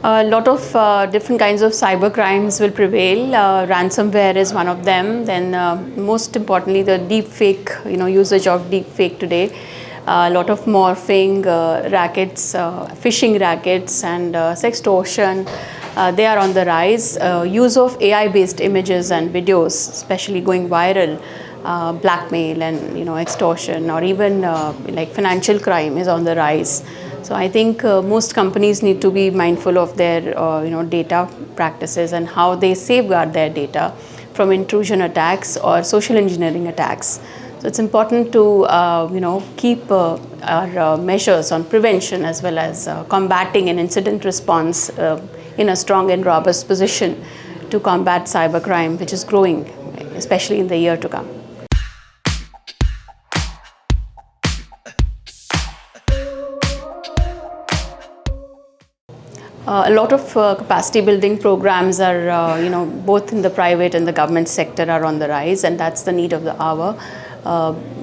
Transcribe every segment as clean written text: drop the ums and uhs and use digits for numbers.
A lot of different kinds of cyber crimes will prevail. Ransomware is one of them. Then, most importantly, the deep fake, usage of deep fake today. A lot of morphing rackets, phishing rackets, and sextortion. They are on the rise. Use of AI-based images and videos, especially going viral. Blackmail and extortion, or even like financial crime, is on the rise. So I think most companies need to be mindful of their data practices and how they safeguard their data from intrusion attacks or social engineering attacks. So it's important to keep our measures on prevention as well as combating and incident response in a strong and robust position to combat cybercrime, which is growing, especially in the year to come. A lot of capacity building programs are, both in the private and the government sector are on the rise, and that's the need of the hour.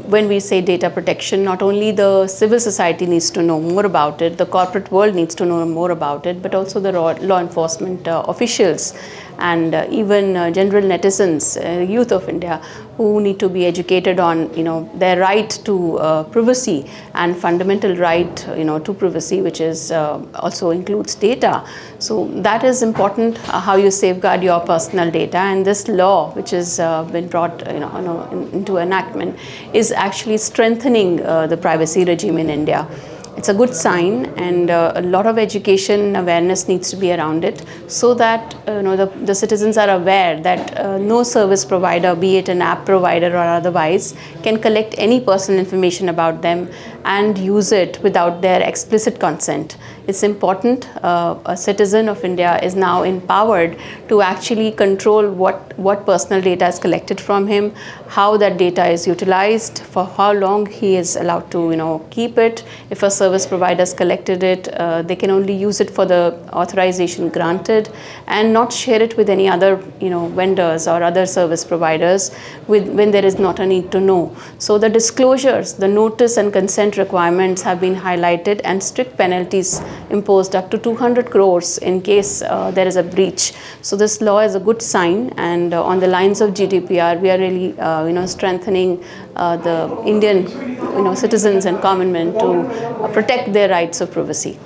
When we say data protection, not only the civil society needs to know more about it, the corporate world needs to know more about it, but also the law enforcement officials and even general netizens, youth of India, who need to be educated on their right to privacy and fundamental right to privacy, which is also includes data. So that is important, how you safeguard your personal data, and this law, which has been brought into enactment, is actually strengthening the privacy regime in India. It's a good sign, and a lot of education awareness needs to be around it, so that the citizens are aware that no service provider, be it an app provider or otherwise, can collect any personal information about them and use it without their explicit consent. It's important. A citizen of India is now empowered to actually control what personal data is collected from him, how that data is utilized, for how long he is allowed to keep it. If a service provider has collected it, they can only use it for the authorization granted and not share it with any other vendors or other service providers when there is not a need to know. So the disclosures, the notice and consent requirements have been highlighted, and strict penalties imposed up to 200 crores in case there is a breach. So this law is a good sign, and on the lines of GDPR, we are really strengthening the Indian citizens and common men to protect their rights of privacy.